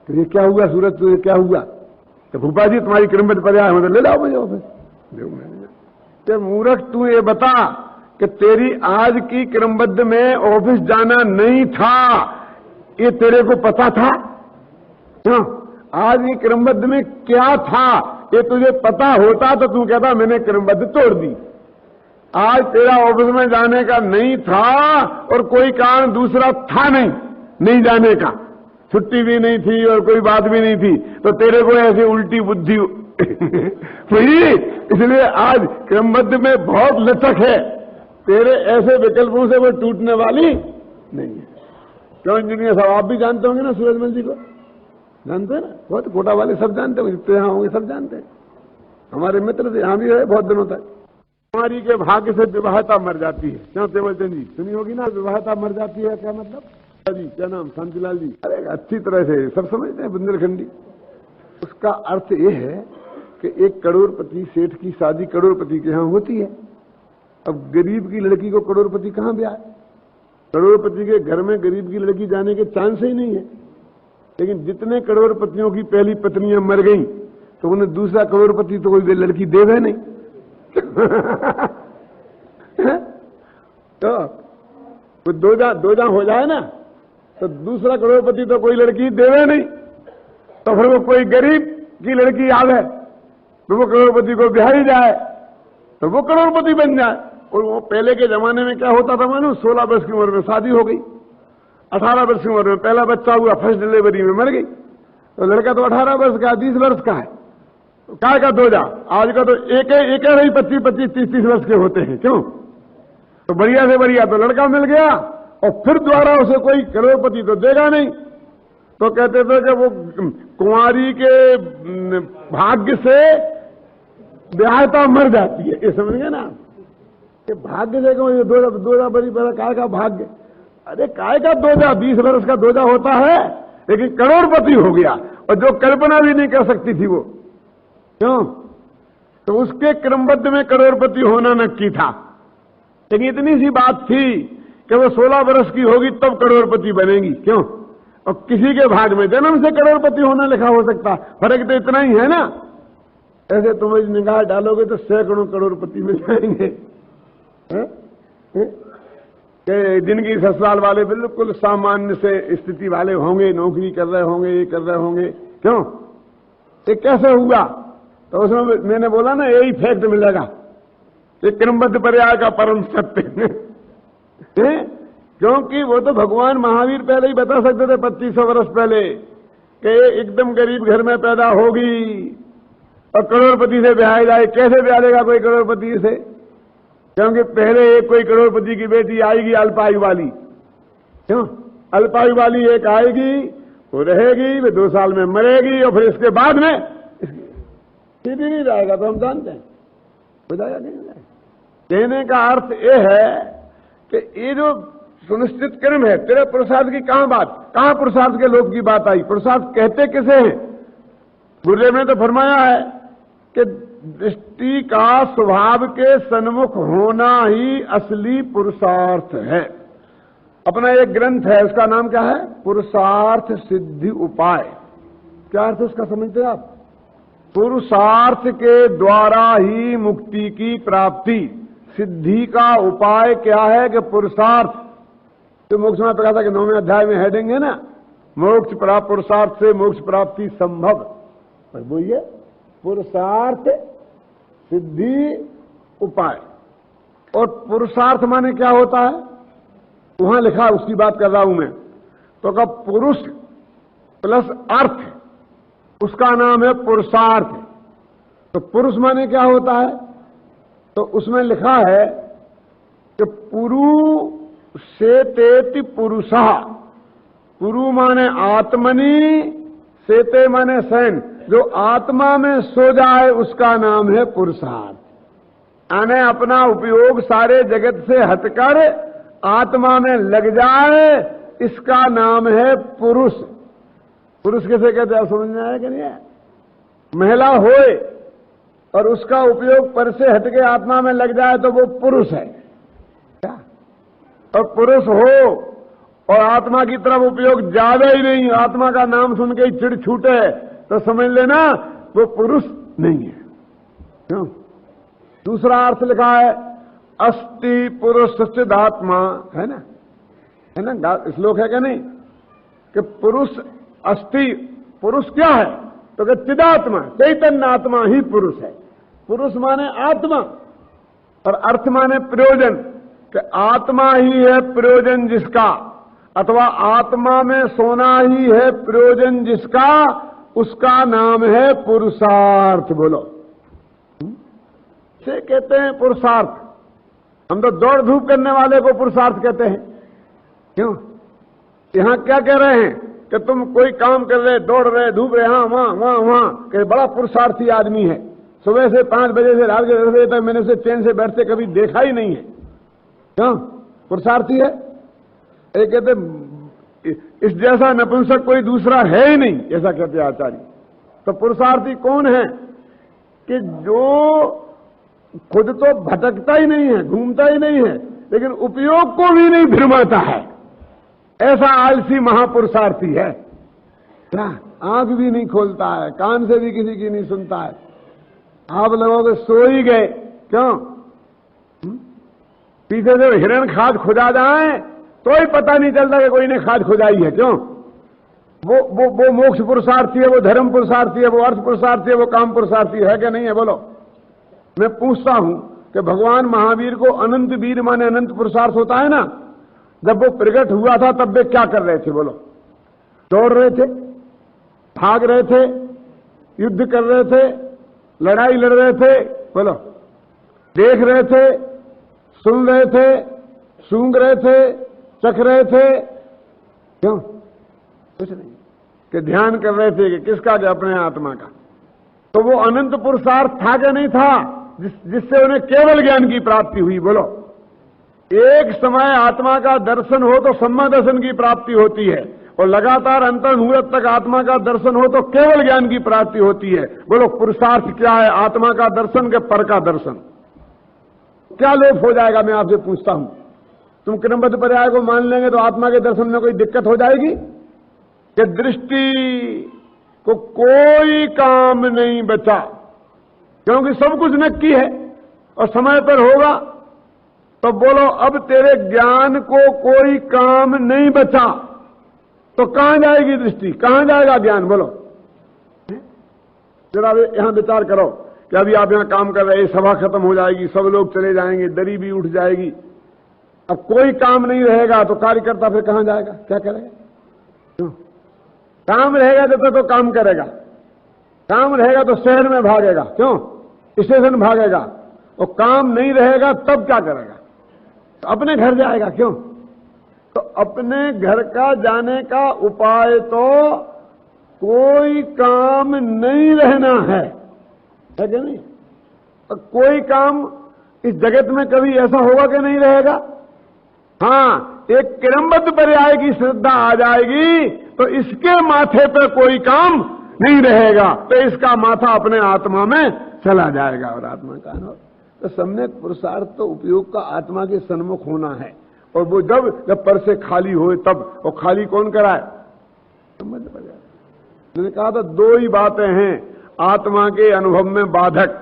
तो ये क्या हुआ सूरज, तो ये क्या हुआ? तो भूपा जी तुम्हारी क्रमबद्ध पर्याय है, मतलब ले जाओ मुझे ऑफिस। तो मूर्ख तू ये बता कि तेरी आज की क्रमबद्ध में ऑफिस जाना नहीं था, ये तेरे को पता था? क्यों? आज की क्रमबद्ध में क्या था ये तुझे पता होता तो तू कहता मैंने क्रमबद्ध तोड़ दी। आज तेरा ऑफिस में जाने का नहीं था और कोई कारण दूसरा था नहीं जाने का, छुट्टी भी नहीं थी और कोई बात भी नहीं थी, तो तेरे को ऐसी उल्टी बुद्धि हुई, इसलिए आज क्रमबद्ध में बहुत लचक है, तेरे ऐसे विकल्पों से वो टूटने वाली नहीं है। क्यों इंजीनियर साहब आप भी जानते होंगे ना सूरजमल जी को, जानते हैं ना, बहुत कोटा वाले सब जानते होंगे, जितने यहां होंगे सब जानते हैं, हमारे मित्र थे, यहां भी रहे बहुत दिनों तक। कुमारी के भाग्य से विवाहता मर जाती है। क्यों तेवलचंद जी सुनी होगी ना, विवाहता मर जाती है क्या मतलब? जी क्या नाम, शांतिलाल जी, अरे अच्छी तरह से सब समझते हैं बुंदेलखंडी। उसका अर्थ यह है कि एक करोड़पति सेठ की शादी करोड़पति के यहां होती है। अब गरीब की लड़की को करोड़पति कहां ब्याह? करोड़पति के घर में गरीब की लड़की जाने के चांस ही नहीं है। लेकिन जितने करोड़पतियों की पहली पत्नियां मर गई तो उन्हें दूसरा करोड़पति तो कोई लड़की देवे नहीं। तो दो जा हो जाए ना तो दूसरा करोड़पति तो कोई लड़की देवे नहीं, तो फिर वो कोई गरीब की लड़की आवे तो वो करोड़पति को ब्याह ही जाए तो वो करोड़पति बन जाए। और वो पहले के जमाने में क्या होता था मालूम, 16 वर्ष की उम्र में शादी हो गई, 18 वर्ष की उम्र में पहला बच्चा हुआ, फर्स्ट डिलीवरी में मर गई, तो लड़का तो 18 वर्ष का 20 वर्ष का है, तो काय का दो जा। आज का तो एक ही 25-25, 30-30 वर्ष के होते हैं। क्यों? तो बढ़िया से बढ़िया तो लड़का मिल गया और फिर द्वारा उसे कोई करोड़पति तो देगा नहीं, तो कहते थे कि वो कुंवारी के भाग्य से ब्याहता मर जाती है। ये समझ गए ना कि भाग्य से क्यों दोजा बड़ी बड़ा काय का भाग्य? अरे काय का दोजा, 20 वर्ष का दोजा होता है, लेकिन करोड़पति हो गया और जो कल्पना भी नहीं कर सकती थी वो। क्यों? तो उसके क्रमबद्ध में करोड़पति होना नक्की था, लेकिन इतनी सी बात थी कि वो 16 वर्ष की होगी तब करोड़पति बनेगी। क्यों? और किसी के भाग में जन्म से करोड़पति होना लिखा हो सकता, फर्क तो इतना ही है ना। ऐसे तुम निगाह डालोगे तो सैकड़ों करोड़पति मिल जाएंगे, जिनकी ससुराल वाले बिल्कुल सामान्य से स्थिति वाले होंगे, नौकरी कर रहे होंगे, ये कर रहे होंगे। क्यों? ये कैसे हुआ? तो उसमें मैंने बोला ना यही फैक्ट मिलेगा, ये क्रमबद्ध पर्याय का परम सत्य। क्योंकि वो तो भगवान महावीर पहले ही बता सकते थे 2500 वर्ष पहले कि एकदम गरीब घर में पैदा होगी और करोड़पति से ब्याह जाए। कैसे ब्याह लेगा कोई करोड़पति से? क्योंकि पहले एक कोई करोड़पति की बेटी आएगी अल्पायु वाली। क्यों? अल्पायु वाली एक आएगी, वो रहेगी, वे 2 साल में मरेगी और फिर इसके बाद में सीधी नहीं जाएगा। तो हम जानते हैं हो जाएगा नहीं हो जाएगा। कहने का अर्थ यह है कि ये जो सुनिश्चित कर्म है, तेरे पुरुषार्थ की कहां बात, कहां पुरुषार्थ के लोभ की बात आई? पुरुषार्थ कहते किसे हैं? गुरुदेव ने तो फरमाया है कि दृष्टि का स्वभाव के सन्मुख होना ही असली पुरुषार्थ है। अपना एक ग्रंथ है, उसका नाम क्या है? पुरुषार्थ सिद्धि उपाय। क्या अर्थ उसका समझते हैं आप? पुरुषार्थ के द्वारा ही मुक्ति की प्राप्ति। सिद्धि का उपाय क्या है? कि पुरुषार्थ। तो मोक्ष में कहा था कि 9वें अध्याय में हेडिंग है ना, मोक्ष प्राप्त, पुरुषार्थ से मोक्ष प्राप्ति संभव। पर वो ये पुरुषार्थ सिद्धि उपाय। और पुरुषार्थ माने क्या होता है? वहां लिखा, उसकी बात कर रहा हूं मैं। तो का पुरुष प्लस अर्थ, उसका नाम है पुरुषार्थ। तो पुरुष माने क्या होता है? तो उसमें लिखा है कि पुरु सेतेति पुरुषः। पुरु माने आत्मनि, सेते माने सैन, जो आत्मा में सो जाए उसका नाम है पुरुषार्थ। यानी अपना उपयोग सारे जगत से हटकर आत्मा में लग जाए, इसका नाम है पुरुष। पुरुष किसे कहते हैं, आप समझ में आया कि नहीं है? महिला होए और उसका उपयोग पर से हटके आत्मा में लग जाए तो वो पुरुष है क्या? और पुरुष हो और आत्मा की तरफ उपयोग ज्यादा ही नहीं, आत्मा का नाम सुन के ही चिढ़ छूटे, तो समझ लेना वो पुरुष नहीं है। क्यों? दूसरा अर्थ लिखा है अस्ति पुरुष चिदात्मा, है ना? श्लोक है क्या नहीं कि पुरुष अस्ति, पुरुष क्या है तो कि चिदात्मा, चैतन्य आत्मा ही पुरुष है। पुरुष माने आत्मा और अर्थ माने प्रयोजन, कि आत्मा ही है प्रयोजन जिसका, अथवा आत्मा में सोना ही है प्रयोजन जिसका, उसका नाम है पुरुषार्थ। बोलो, से कहते हैं पुरुषार्थ। हम तो दौड़ धूप करने वाले को पुरुषार्थ कहते हैं। क्यों? यहां क्या कह रहे हैं कि तुम कोई काम कर रहे, दौड़ रहे, धूप रहे, हाँ वहां कि बड़ा पुरुषार्थी आदमी है, सुबह से 5 बजे से रात के 10 बजे तक मैंने उसे चैन से बैठते कभी देखा ही नहीं है। क्यों? पुरुषार्थी है। एक कहते इस जैसा नपुंसक कोई दूसरा है ही नहीं, ऐसा कहते आचार्य। तो पुरुषार्थी कौन है कि जो खुद तो भटकता ही नहीं है, घूमता ही नहीं है, लेकिन उपयोग को भी नहीं भ्रमाता है, ऐसा आलसी महापुरुषार्थी है। क्या? आंख भी नहीं खोलता है, कान से भी किसी की नहीं सुनता है। आप लोगों के सो ही गए। क्यों? पीछे से हिरण खाद खुदा जाए तो ही पता नहीं चलता कि कोई ने खाद खुदाई है। क्यों? वो मोक्ष पुरुषार्थी है, वो धर्म पुरुषार्थी है, वो अर्थ पुरुषार्थी है, वो काम पुरुषार्थी है क्या नहीं है? बोलो। मैं पूछता हूं कि भगवान महावीर को अनंत वीर माने अनंत पुरुषार्थ होता है ना? जब वो प्रकट हुआ था तब वे क्या कर रहे थे? बोलो। दौड़ रहे थे, भाग रहे थे, युद्ध कर रहे थे, लड़ाई लड़ रहे थे। बोलो। देख रहे थे, सुन रहे थे, सूंघ रहे थे, चख रहे थे। क्यों? कुछ नहीं, कि ध्यान कर रहे थे कि किसका? कि अपने आत्मा का। तो वो अनंत पुरुषार्थ था क्या नहीं था जिससे उन्हें केवल ज्ञान की प्राप्ति हुई? बोलो। एक समय आत्मा का दर्शन हो तो सम्मा दर्शन की प्राप्ति होती है, और लगातार अंतर मुहूर्त तक आत्मा का दर्शन हो तो केवल ज्ञान की प्राप्ति होती है। बोलो, पुरुषार्थ क्या है? आत्मा का दर्शन के पर का दर्शन। क्या लोप हो जाएगा? मैं आपसे पूछता हूं। तुम क्रमबद्ध पर्याय को मान लेंगे तो आत्मा के दर्शन में कोई दिक्कत हो जाएगी? कि दृष्टि को कोई काम नहीं बचा, क्योंकि सब कुछ नक्की है और समय पर होगा। तो बोलो, अब तेरे ज्ञान को कोई काम नहीं बचा तो कहां जाएगी दृष्टि, कहां जाएगा ज्ञान? बोलो जरा यहां विचार करो कि अभी आप यहां काम कर रहे हैं, सभा खत्म हो जाएगी, सब लोग चले जाएंगे, दरी भी उठ जाएगी, अब कोई काम नहीं रहेगा तो कार्यकर्ता फिर कहां जाएगा? क्या करेगा? क्यों? काम रहेगा तो काम करेगा, काम रहेगा तो शहर में भागेगा। क्यों? स्टेशन भागेगा। और काम नहीं रहेगा तब क्या करेगा? तो अपने घर जाएगा। क्यों? तो अपने घर का जाने का उपाय तो कोई काम नहीं रहना है कि नहीं? और कोई काम इस जगत में कभी ऐसा होगा कि नहीं रहेगा? हाँ, एक क्रमबद्ध पर्याय की श्रद्धा आ जाएगी तो इसके माथे पर कोई काम नहीं रहेगा, तो इसका माथा अपने आत्मा में चला जाएगा और आत्मा का अनुभव। तो सम्यक पुरुषार्थ तो उपयोग का आत्मा के सन्मुख होना है, और वो जब पर से खाली हो तब। और खाली कौन कराए? मैंने कहा था 2 ही बातें हैं आत्मा के अनुभव में बाधक,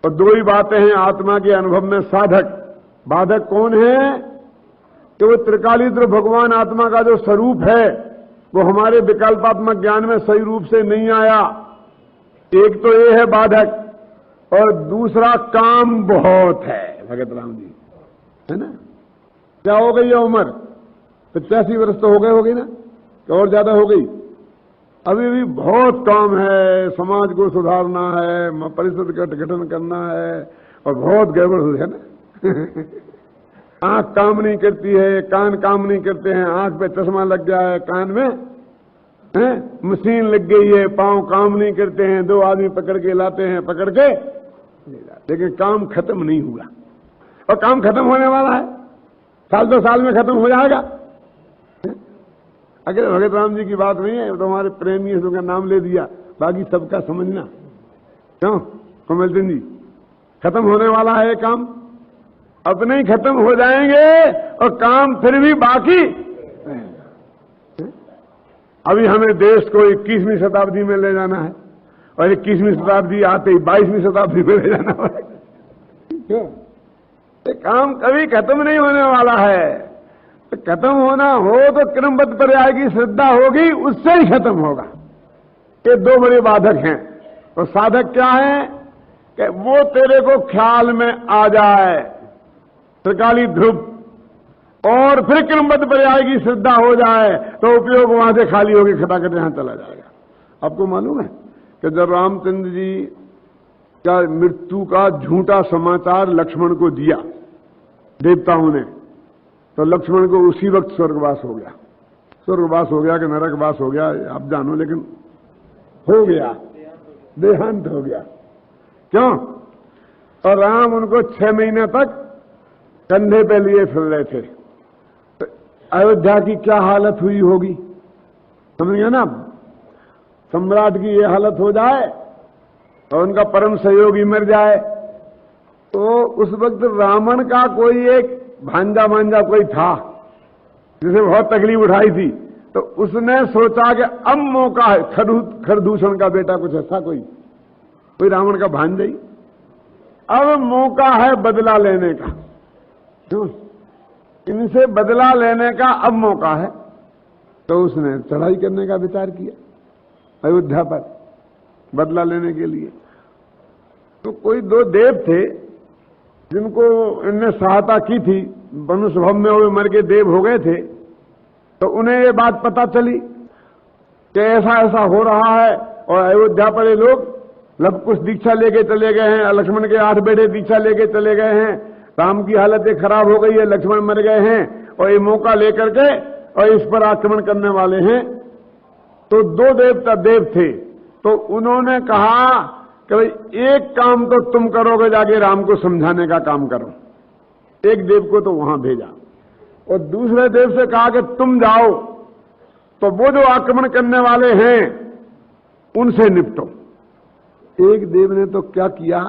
और 2 ही बातें हैं आत्मा के अनुभव में साधक। बाधक कौन है? कि वो त्रिकालीद्र भगवान आत्मा का जो स्वरूप है वो हमारे विकल्पात्मक ज्ञान में सही रूप से नहीं आया। एक तो ये है बाधक, और दूसरा काम बहुत है। भगत राम जी, है ना? क्या हो गई है उम्र? 85 वर्ष तो हो गए होगी ना, कि और ज्यादा हो गई? अभी भी बहुत काम है, समाज को सुधारना है, परिषद का गठन करना है, और बहुत गड़बड़ हो है ना। आंख काम नहीं करती है, कान काम नहीं करते हैं, आंख पे चश्मा लग गया है, कान में मशीन लग गई है, पांव काम नहीं करते हैं, 2 आदमी पकड़ के लाते हैं, पकड़ के, लेकिन काम खत्म नहीं हुआ, और काम खत्म होने वाला है। साल 2 साल में खत्म हो जाएगा। अगर भगत राम जी की बात नहीं है तो हमारे प्रेमी है, उनका नाम ले दिया, बाकी सबका समझना। क्यों कमल सिंह जी, खत्म होने वाला है ये काम, अपने ही खत्म हो जाएंगे और काम फिर भी बाकी। अभी हमें देश को 21वीं शताब्दी में ले जाना है और 21वीं शताब्दी आते ही 22वीं शताब्दी में ले जाना है। क्यों? ये काम कभी खत्म नहीं होने वाला है। तो खत्म होना हो तो क्रमबद्ध पर्याय की श्रद्धा होगी, उससे ही खत्म होगा। ये 2 बड़े बाधक हैं। तो साधक क्या है कि वो तेरे को ख्याल में आ जाए, त्रिकाली ध्रुव, और फिर क्रमबद्ध पर्याय की श्रद्धा हो जाए तो उपयोग वहां से खाली होकर खटाखट यहां चला जाएगा। आपको मालूम है कि जब रामचंद्र जी का मृत्यु का झूठा समाचार लक्ष्मण को दिया देवताओं ने, तो लक्ष्मण को उसी वक्त स्वर्गवास हो गया। स्वर्गवास हो गया कि नरकवास हो गया आप जानो, लेकिन हो गया, देहांत हो गया। क्यों? और राम उनको 6 महीने तक कंधे पे लिए फिर रहे थे। तो अयोध्या की क्या हालत हुई होगी, समझ गए ना? सम्राट की ये हालत हो जाए और उनका परम सहयोगी मर जाए, तो उस वक्त रावण का कोई एक भांजा कोई था जिसे बहुत तकलीफ उठाई थी, तो उसने सोचा कि अब मौका है, खरदूषण का बेटा कुछ ऐसा कोई रावण का भांजा ही, अब मौका है बदला लेने का। क्यों? इनसे बदला लेने का अब मौका है। तो उसने चढ़ाई करने का विचार किया अयोध्या पर बदला लेने के लिए। तो कोई 2 देव थे जिनको इनने सहायता की थी, मनुष्य भव में वो मर के देव हो गए थे। तो उन्हें ये बात पता चली कि ऐसा ऐसा हो रहा है और अयोध्या पर ये लोग लव कुश दीक्षा लेके चले गए हैं, लक्ष्मण के 8 बेटे दीक्षा लेके चले गए हैं, राम की हालत ये खराब हो गई है, लक्ष्मण मर गए हैं और ये मौका लेकर के और इस पर आक्रमण करने वाले हैं। तो 2 देवता देव थे, तो उन्होंने कहा कि भाई एक काम तो तुम करोगे, जाके राम को समझाने का काम करो। एक देव को तो वहां भेजा और दूसरे देव से कहा कि तुम जाओ तो वो जो आक्रमण करने वाले हैं उनसे निपटो। एक देव ने तो क्या किया,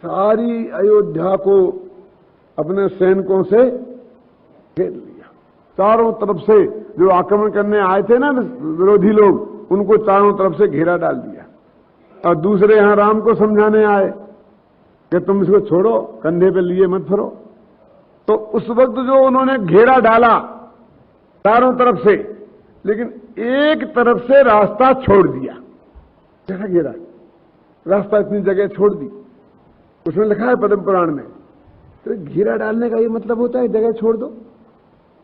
सारी अयोध्या को अपने सैनिकों से घेर लिया। चारों तरफ से जो आक्रमण करने आए थे ना विरोधी लोग, उनको चारों तरफ से घेरा डाल दिया। और दूसरे यहां राम को समझाने आए कि तुम इसको छोड़ो, कंधे पे लिए मत फिरो। तो उस वक्त जो उन्होंने घेरा डाला चारों तरफ से, लेकिन एक तरफ से रास्ता छोड़ दिया। कैसा घेरा? रास्ता इतनी जगह छोड़ दी। उसमें लिखा है पद्म पुराण में, तो घेरा डालने का ये मतलब होता है जगह छोड़ दो।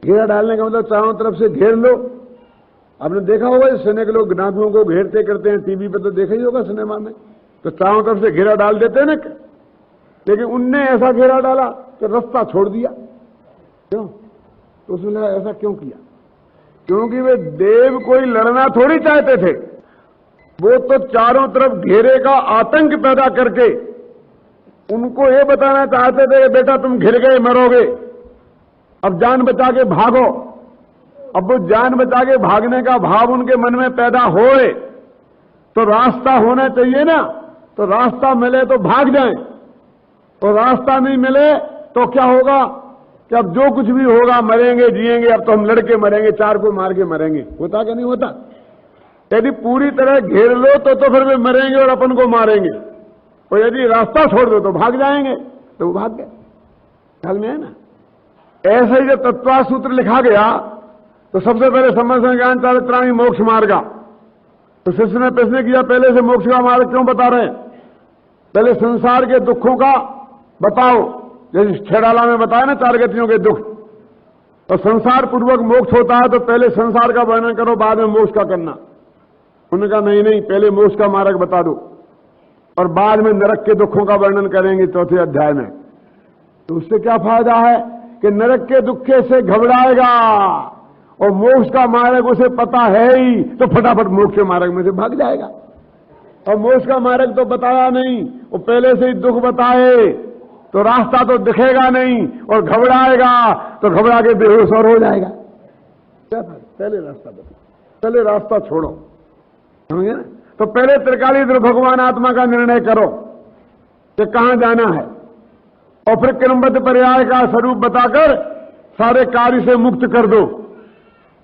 घेरा डालने का मतलब चारों तरफ से घेर लो। आपने देखा होगा सैनिक लोग नाथुओं को घेरते करते हैं, टीवी पर तो देखा ही होगा सिनेमा में, तो चारों तरफ से घेरा डाल देते हैं ना। लेकिन उनने ऐसा घेरा डाला तो रास्ता छोड़ दिया। क्यों? तो उसने लगा ऐसा क्यों किया? क्योंकि वे देव कोई लड़ना थोड़ी चाहते थे, वो तो चारों तरफ घेरे का आतंक पैदा करके उनको ये बताना चाहते थे कि बेटा तुम घिर गए, मरोगे, अब जान बचा के भागो। अब वो जान बचा के भागने का भाव उनके मन में पैदा होए तो रास्ता होना चाहिए ना। तो रास्ता मिले तो भाग जाएं, और रास्ता नहीं मिले तो क्या होगा कि अब जो कुछ भी होगा मरेंगे जिएंगे, अब तो हम लड़के मरेंगे, 4 को मार के मरेंगे। होता कि नहीं होता? यदि पूरी तरह घेर लो तो फिर वे मरेंगे और अपन को मारेंगे, और यदि रास्ता छोड़ दो तो भाग जाएंगे। तो वो भाग गए। ख्याल में है ना? ऐसा ही जब तत्वा सूत्र लिखा गया तो सबसे पहले समर्थ ज्ञान चारित्राणी मोक्ष मार्गा, तो शिष्य ने प्रश्न किया पहले से मोक्ष का मार्ग क्यों बता रहे हैं? पहले संसार के दुखों का बताओ, जैसे छेड़ाला में बताया ना 4 गतियों के दुख। तो संसार पूर्वक मोक्ष होता है तो पहले संसार का वर्णन करो, बाद में मोक्ष का करना। उन्होंने कहा नहीं, पहले मोक्ष का मार्ग बता दो और बाद में नरक के दुखों का वर्णन करेंगे 4थे अध्याय में। तो उससे क्या फायदा है कि नरक के दुखे से घबराएगा और मोक्ष का मार्ग उसे पता है ही, तो फटाफट मोक्ष के मार्ग में से भाग जाएगा। और मोक्ष का मार्ग तो बताया नहीं, वो पहले से ही दुख बताए तो रास्ता तो दिखेगा नहीं, और घबराएगा तो घबरा के बेहोश और हो जाएगा। क्या था? पहले रास्ता बताओ, पहले रास्ता छोड़ो, समझे ना? तो पहले त्रिकालीद्र भगवान आत्मा का निर्णय करो कि कहां जाना है, और फिर क्रमबद्ध पर्याय का स्वरूप बताकर सारे कार्य से मुक्त कर दो।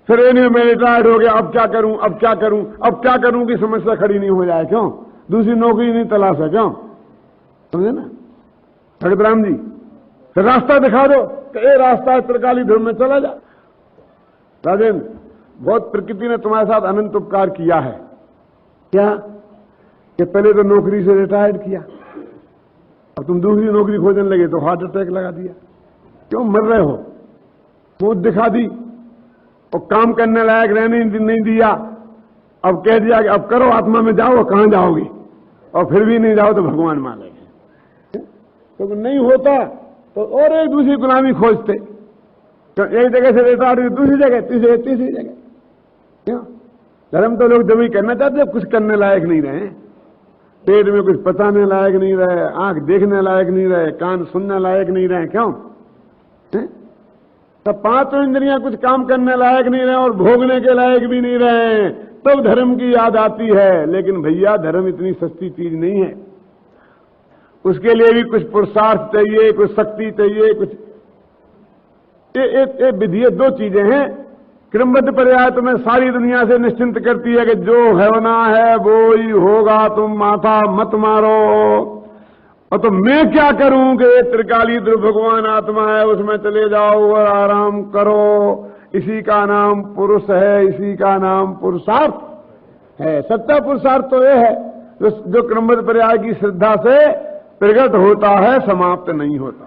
फिर इन्हें मैं रिटायर्ड हो गया, अब क्या करूं, अब क्या करूं, अब क्या करूं की समस्या खड़ी नहीं हो जाए। क्यों? दूसरी नौकरी नहीं तलाश है। क्यों? समझे ना भगतराम जी? फिर रास्ता दिखा दो कि ये रास्ता है, त्रिकालीध्रुव में चला जा। राजेंद्र, बहुत प्रकृति ने तुम्हारे साथ अनंत उपकार किया है। क्या? कि पहले तो नौकरी से रिटायर्ड किया, अब तुम दूसरी नौकरी खोजने लगे तो हार्ट अटैक लगा दिया। क्यों मर रहे हो? मौत दिखा दी, और काम करने लायक रहने नहीं दिया। अब कह दिया कि अब करो, आत्मा में जाओ। कहां जाओगी? और फिर भी नहीं जाओ तो भगवान मानेंगे। तो नहीं होता तो और एक दूसरी गुलामी खोजते, एक जगह से रिटायर्ड, दूसरी जगह, तीसरी जगह। क्यों? धर्म तो लोग जब ही करना चाहते हैं, कुछ करने लायक नहीं रहे, पेट में कुछ पचाने लायक नहीं रहे, आंख देखने लायक नहीं रहे, कान सुनने लायक नहीं रहे। क्यों? तब पांचों इंद्रियां कुछ काम करने लायक नहीं रहे और भोगने के लायक भी नहीं रहे, तब धर्म की याद आती है। लेकिन भैया, धर्म इतनी सस्ती चीज नहीं है, उसके लिए भी कुछ पुरुषार्थ चाहिए, कुछ शक्ति चाहिए, कुछ ये विधि। दो चीजें हैं। क्रमबद्ध पर्याय तुम्हें सारी दुनिया से निश्चिंत करती है कि जो होना है वो ही होगा, तुम माथा मत मारो। और तो मैं क्या करूं कि त्रिकालीद्र भगवान आत्मा है, उसमें चले जाओ और आराम करो। इसी का नाम पुरुष है, इसी का नाम पुरुषार्थ है। सच्चा पुरुषार्थ तो यह है जो क्रमबद्ध पर्याय की श्रद्धा से प्रकट होता है, समाप्त नहीं होता।